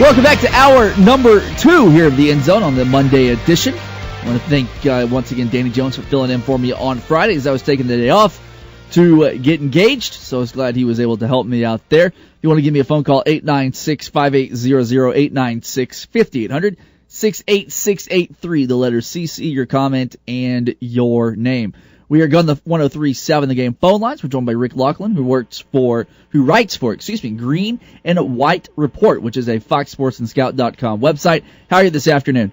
Welcome back to hour number 2 here of the End Zone on the Monday edition. I want to thank once again Danny Jones for filling in for me on Fridays. I was taking the day off to get engaged, so I was glad he was able to help me out there. If you want to give me a phone call, 896-5800, 896-5800, 68683, the letter CC, your comment, and your name. We are going to the 103.7 The Game phone lines. We're joined by Rick Laughlin, who writes for Green and White Report, which is a Fox Sports and Scout.com website. How are you this afternoon?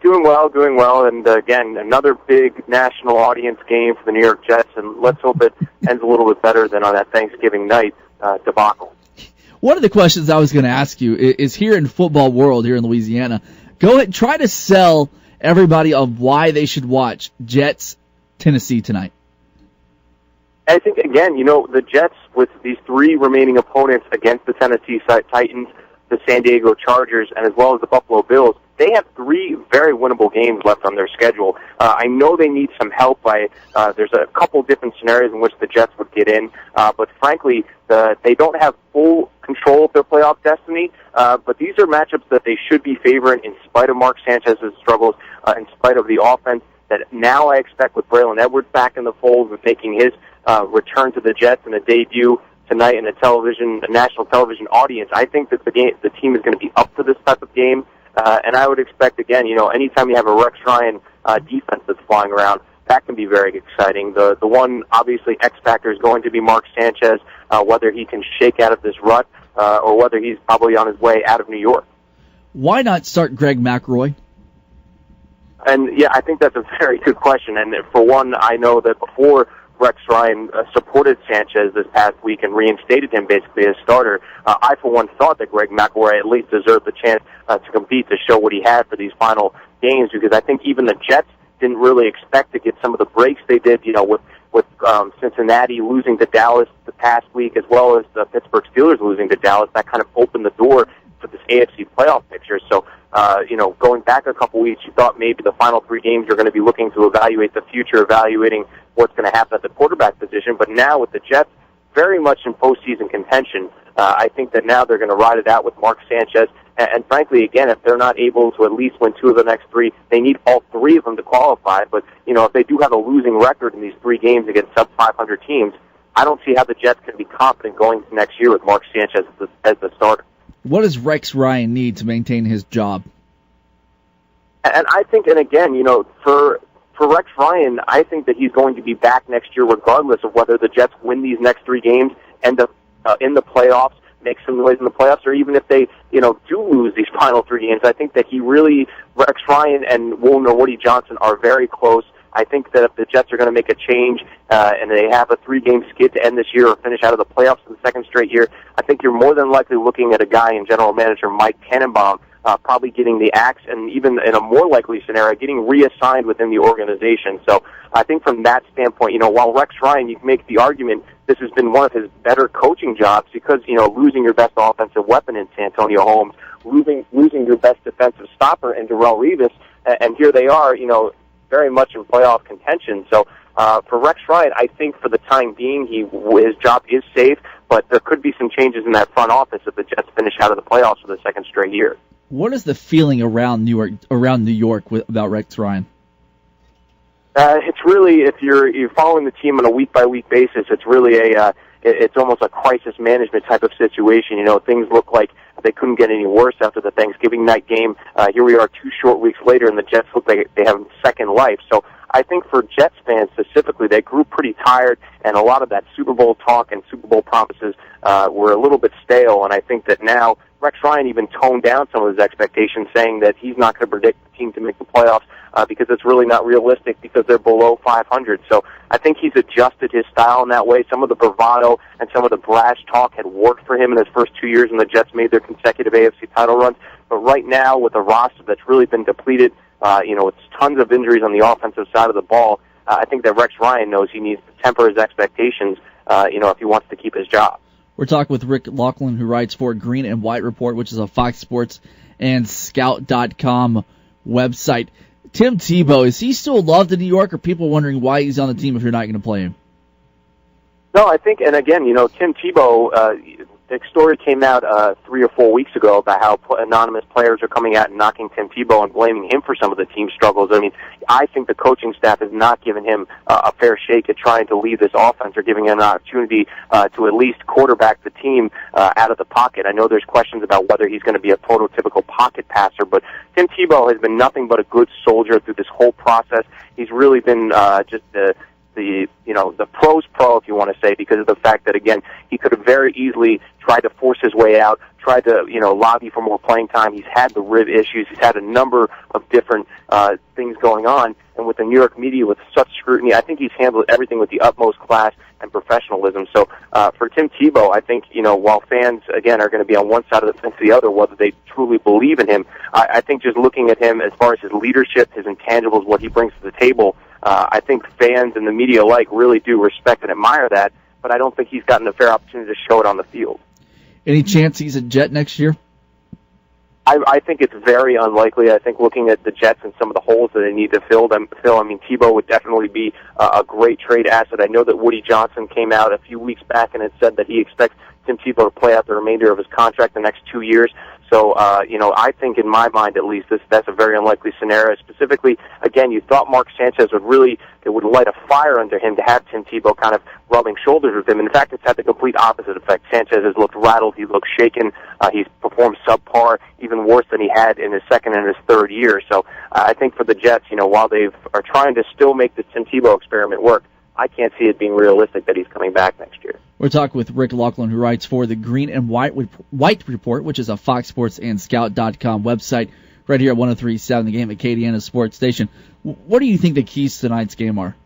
Doing well, and again, another big national audience game for the New York Jets, and let's hope it ends a little bit better than on that Thanksgiving night debacle. One of the questions I was going to ask you is here in football world, here in Louisiana, go ahead and try to sell everybody on why they should watch Jets Tennessee tonight. I think, again, the Jets, with these 3 remaining opponents against the Tennessee Titans, the San Diego Chargers, and as well as the Buffalo Bills, they have 3 very winnable games left on their schedule. I know they need some help. There's a couple different scenarios in which the Jets would get in, but frankly, they don't have full control of their playoff destiny. But these are matchups that they should be favoring in spite of Mark Sanchez's struggles, in spite of the offense that now I expect with Braylon Edwards back in the fold, with making his return to the Jets and a debut tonight in a national television audience. I think that the team is going to be up for this type of game, and I would expect, again, anytime you have a Rex Ryan defense that's flying around, that can be very exciting. The one, obviously, X factor is going to be Mark Sanchez, whether he can shake out of this rut or whether he's probably on his way out of New York. Why not start Greg McElroy? And, yeah, I think that's a very good question. And for one, I know that before Rex Ryan supported Sanchez this past week and reinstated him basically as starter, I, for one, thought that Greg McElroy at least deserved the chance to compete, to show what he had for these final games, because I think even the Jets didn't really expect to get some of the breaks they did, with Cincinnati losing to Dallas the past week, as well as the Pittsburgh Steelers losing to Dallas. That kind of opened the door for this AFC playoff picture. So, going back a couple weeks, you thought maybe the final 3 games you're going to be looking to evaluate the future, evaluating what's going to happen at the quarterback position. But now with the Jets very much in postseason contention, I think that now they're going to ride it out with Mark Sanchez. And frankly, again, if they're not able to at least win 2 of the next 3, they need all 3 of them to qualify. But, if they do have a losing record in these 3 games against sub-500 teams, I don't see how the Jets can be confident going into next year with Mark Sanchez as the starter. What does Rex Ryan need to maintain his job? And I think, and again, for Rex Ryan, I think that he's going to be back next year regardless of whether the Jets win these next 3 games, end up in the playoffs, make some noise in the playoffs, or even if they, do lose these final 3 games. I think that Rex Ryan and Woody Johnson are very close. I think that if the Jets are going to make a change and they have a 3-game skid to end this year or finish out of the playoffs for the second straight year, I think you're more than likely looking at a guy in general manager Mike Tannenbaum probably getting the axe, and even in a more likely scenario, getting reassigned within the organization. So I think from that standpoint, while Rex Ryan, you can make the argument this has been one of his better coaching jobs because, losing your best offensive weapon in Santonio Holmes, losing your best defensive stopper in Darrelle Revis, and here they are, very much in playoff contention. So for Rex Ryan, I think for the time being, his job is safe, but there could be some changes in that front office if the Jets finish out of the playoffs for the second straight year. What is the feeling around New York about Rex Ryan? It's really, if you're following the team on a week-by-week basis, it's really it's almost a crisis management type of situation. Things look like they couldn't get any worse after the Thanksgiving night game. Here we are 2 short weeks later, and the Jets look like they have second life. So I think for Jets fans specifically, they grew pretty tired, and a lot of that Super Bowl talk and Super Bowl promises were a little bit stale, and I think that now Rex Ryan even toned down some of his expectations, saying that he's not going to predict the team to make the playoffs because it's really not realistic because they're below 500. So I think he's adjusted his style in that way. Some of the bravado and some of the brash talk had worked for him in his first 2 years when the Jets made their consecutive AFC title runs. But right now, with a roster that's really been depleted, with tons of injuries on the offensive side of the ball, I think that Rex Ryan knows he needs to temper his expectations, if he wants to keep his job. We're talking with Rick Laughlin, who writes for Green and White Report, which is a Fox Sports and Scout.com website. Tim Tebow, is he still loved in New York, or people wondering why he's on the team if you're not going to play him? No, I think, and again, Tim Tebow, the story came out 3 or 4 weeks ago about how anonymous players are coming out and knocking Tim Tebow and blaming him for some of the team's struggles. I mean, I think the coaching staff has not given him a fair shake at trying to lead this offense or giving him an opportunity to at least quarterback the team out of the pocket. I know there's questions about whether he's going to be a prototypical pocket passer, but Tim Tebow has been nothing but a good soldier through this whole process. He's really been just the pro's pro, if you want to say, because of the fact that, again, he could have very easily tried to force his way out, tried to, lobby for more playing time. He's had the rib issues. He's had a number of different things going on. And with the New York media with such scrutiny, I think he's handled everything with the utmost class and professionalism. So for Tim Tebow, I think, while fans, again, are going to be on one side of the fence or the other, whether they truly believe in him, I think just looking at him as far as his leadership, his intangibles, what he brings to the table, I think fans and the media alike really do respect and admire that, but I don't think he's gotten a fair opportunity to show it on the field. Any chance he's a Jet next year? I think it's very unlikely. I think looking at the Jets and some of the holes that they need to fill, I mean, Tebow would definitely be a great trade asset. I know that Woody Johnson came out a few weeks back and had said that he expects Tim Tebow to play out the remainder of his contract the next 2 years. So, I think in my mind at least that's a very unlikely scenario. Specifically, again, you thought Mark Sanchez would light a fire under him to have Tim Tebow kind of rubbing shoulders with him. In fact, it's had the complete opposite effect. Sanchez has looked rattled. He looks shaken. He's performed subpar, even worse than he had in his second and his third year. So I think for the Jets, while they are trying to still make the Tim Tebow experiment work, I can't see it being realistic that he's coming back next year. We're talking with Rick Laughlin, who writes for the Green and White Report, which is a Fox Sports and Scout.com website, right here at 103.7 The Game at Acadiana Sports Station. What do you think the keys to tonight's game are?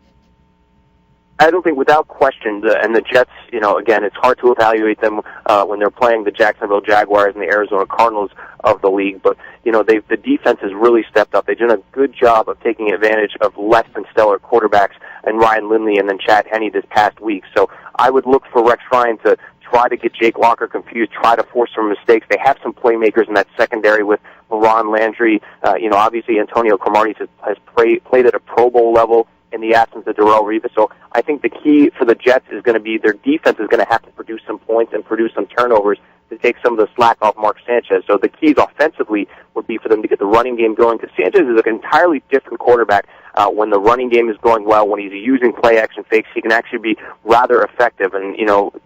I don't think, without question, the Jets, again, it's hard to evaluate them when they're playing the Jacksonville Jaguars and the Arizona Cardinals of the league, but, the defense has really stepped up. They've done a good job of taking advantage of less than stellar quarterbacks and Ryan Lindley and then Chad Henne this past week. So I would look for Rex Ryan to try to get Jake Locker confused, try to force some mistakes. They have some playmakers in that secondary with LaRon Landry. Obviously Antonio Cromartie has played at a Pro Bowl level in the absence of Darrelle Revis. So I think the key for the Jets is going to be their defense is going to have to produce some points and produce some turnovers to take some of the slack off Mark Sanchez. So the keys offensively would be for them to get the running game going, because Sanchez is an entirely different quarterback when the running game is going well, when he's using play-action fakes. He can actually be rather effective. And,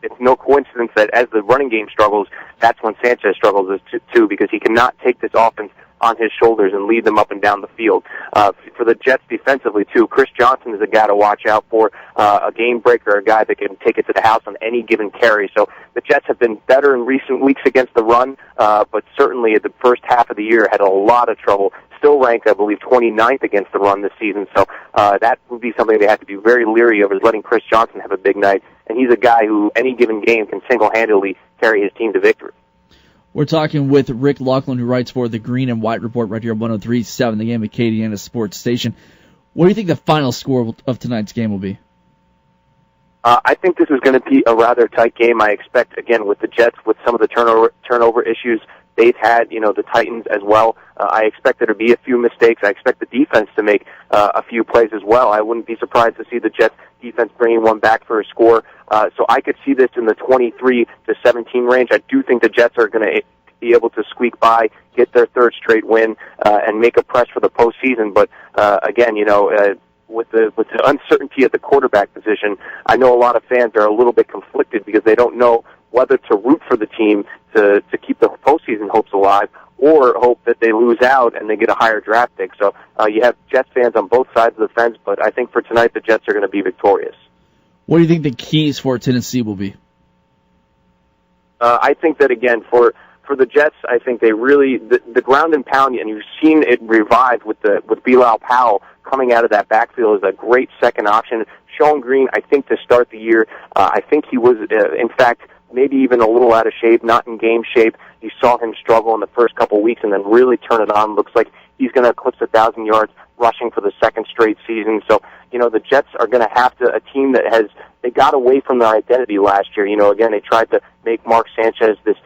it's no coincidence that as the running game struggles, that's when Sanchez struggles too, because he cannot take this offense on his shoulders and lead them up and down the field. For the Jets defensively, too, Chris Johnson is a guy to watch out for, a game breaker, a guy that can take it to the house on any given carry. So the Jets have been better in recent weeks against the run, but certainly the first half of the year had a lot of trouble. Still ranked, I believe, 29th against the run this season. So that would be something they have to be very leery of, is letting Chris Johnson have a big night. And he's a guy who, any given game, can single-handedly carry his team to victory. We're talking with Rick Laughlin, who writes for the Green and White Report right here at 103.7 The Game at Acadiana Sports Station. What do you think the final score of tonight's game will be? I think this is going to be a rather tight game. I expect, again, with the Jets, with some of the turnover issues they've had, the Titans as well, I expect there to be a few mistakes. I expect the defense to make a few plays as well. I wouldn't be surprised to see the Jets defense bringing one back for a score. So I could see this in the 23-17 range. I do think the Jets are going to be able to squeak by, get their third straight win, and make a press for the postseason. But again, with the uncertainty at the quarterback position, I know a lot of fans are a little bit conflicted because they don't know whether to root for the team to keep the postseason hopes alive, or hope that they lose out and they get a higher draft pick. So you have Jets fans on both sides of the fence, but I think for tonight the Jets are going to be victorious. What do you think the keys for Tennessee will be? I think that, again, for the Jets, I think they really, the ground and pound, and you've seen it revived with Bilal Powell coming out of that backfield, is a great second option. Sean Green, I think, to start the year, I think he was, in fact, maybe even a little out of shape, not in game shape. You saw him struggle in the first couple of weeks and then really turn it on. Looks like he's going to eclipse 1,000 yards rushing for the second straight season. So, the Jets are going to have to, a team that they got away from their identity last year. Again, they tried to make Mark Sanchez this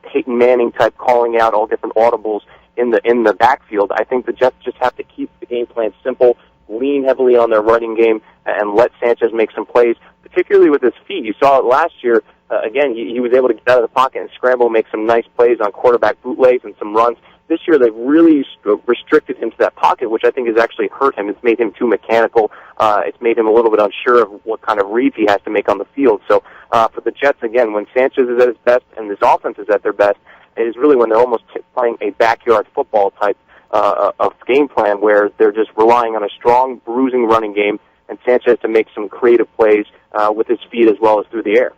Peyton Manning type, calling out all different audibles in the backfield. I think the Jets just have to keep the game plan simple, lean heavily on their running game, and let Sanchez make some plays, particularly with his feet. You saw it last year again, he was able to get out of the pocket and scramble, make some nice plays on quarterback bootlegs and some runs. This year, they've really restricted him to that pocket, which I think has actually hurt him. It's made him too mechanical. It's made him a little bit unsure of what kind of reads he has to make on the field. So for the Jets, again, when Sanchez is at his best and this offense is at their best, it is really when they're almost playing a backyard football type of game plan where they're just relying on a strong, bruising running game and Sanchez to make some creative plays with his feet as well as through the air.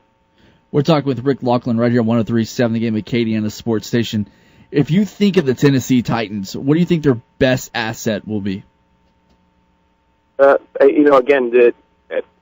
We're talking with Rick Laughlin right here on 103.7 The Game at Acadiana Sports Station. If you think of the Tennessee Titans, what do you think their best asset will be? Again,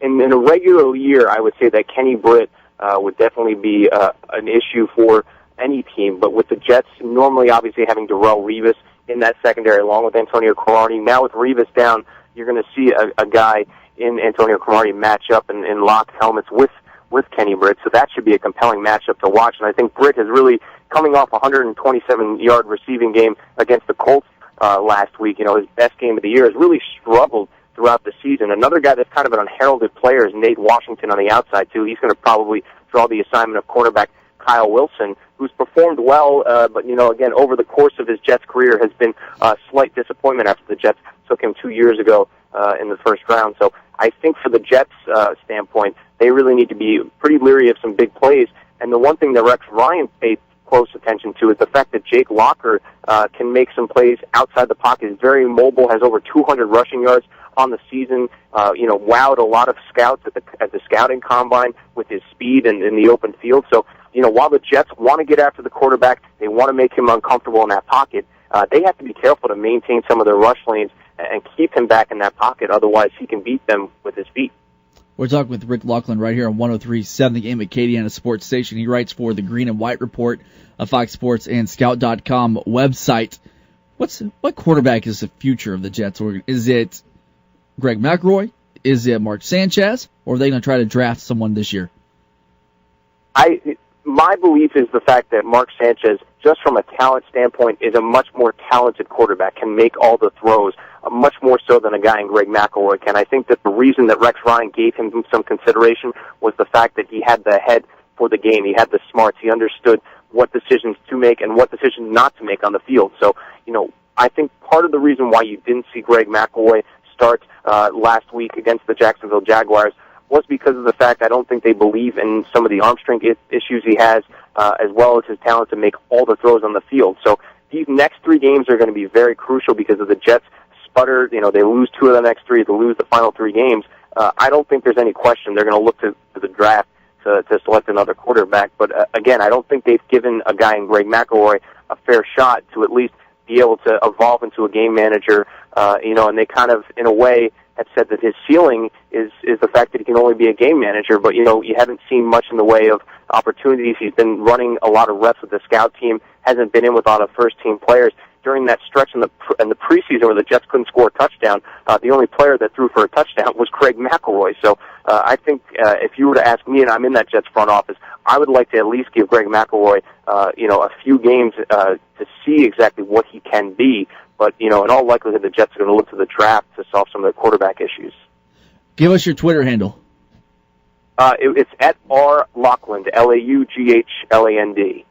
in a regular year, I would say that Kenny Britt would definitely be an issue for any team. But with the Jets normally obviously having Darrelle Revis in that secondary along with Antonio Cromartie, now with Revis down, you're going to see a guy in Antonio Cromartie match up in locked helmets with Kenny Britt. So that should be a compelling matchup to watch. And I think Britt is really coming off a 127-yard receiving game against the Colts last week. His best game of the year, has really struggled throughout the season. Another guy that's kind of an unheralded player is Nate Washington on the outside, too. He's going to probably draw the assignment of cornerback Kyle Wilson, who's performed well, but, again, over the course of his Jets career has been a slight disappointment after the Jets took him 2 years ago in the first round. So I think for the Jets' standpoint, they really need to be pretty leery of some big plays. And the one thing that Rex Ryan paid close attention to is the fact that Jake Locker can make some plays outside the pocket. He's very mobile, has over 200 rushing yards on the season, wowed a lot of scouts at the scouting combine with his speed and in the open field. So, while the Jets want to get after the quarterback, they want to make him uncomfortable in that pocket, they have to be careful to maintain some of their rush lanes and keep him back in that pocket. Otherwise, he can beat them with his feet. We're talking with Rick Laughlin right here on 103.7 The Game at Acadiana Sports Station. He writes for the Green and White Report, a Fox Sports and Scout.com website. What quarterback is the future of the Jets? Or is it Greg McElroy? Is it Mark Sanchez? Or are they going to try to draft someone this year? My belief is the fact that Mark Sanchez, just from a talent standpoint, is a much more talented quarterback, can make all the throws, much more so than a guy in Greg McElroy can. I think that the reason that Rex Ryan gave him some consideration was the fact that he had the head for the game. He had the smarts. He understood what decisions to make and what decisions not to make on the field. So, I think part of the reason why you didn't see Greg McElroy start last week against the Jacksonville Jaguars was because of the fact I don't think they believe in some of the arm strength issues he has, as well as his talent to make all the throws on the field. So these next 3 games are going to be very crucial because of the Jets sputtered. They lose 2 of the next 3, they lose the final 3 games. I don't think there's any question they're going to look to the draft to select another quarterback. But again, I don't think they've given a guy in Greg McElroy a fair shot to at least be able to evolve into a game manager. And they kind of, in a way, have said that his ceiling is the fact that he can only be a game manager, but, you haven't seen much in the way of opportunities. He's been running a lot of reps with the scout team, hasn't been in with a lot of first-team players. During that stretch in the preseason where the Jets couldn't score a touchdown, the only player that threw for a touchdown was Craig McElroy. So I think if you were to ask me, and I'm in that Jets front office, I would like to at least give Greg McElroy, a few games to see exactly what he can be. But, in all likelihood, the Jets are going to look to the draft to solve some of their quarterback issues. Give us your Twitter handle. It's at R. Laughlin, Laugland.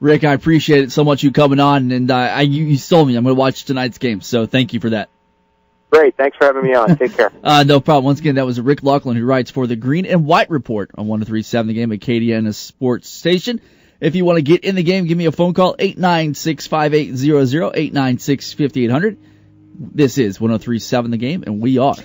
Rick, I appreciate it so much you coming on, and you sold me. I'm going to watch tonight's game, so thank you for that. Great. Thanks for having me on. Take care. No problem. Once again, that was Rick Laughlin, who writes for the Green and White Report on 103.7 The Game at Acadiana Sports Station. If you want to get in the game, give me a phone call, 896-5800, 896-5800. This is 103.7 The Game, and we are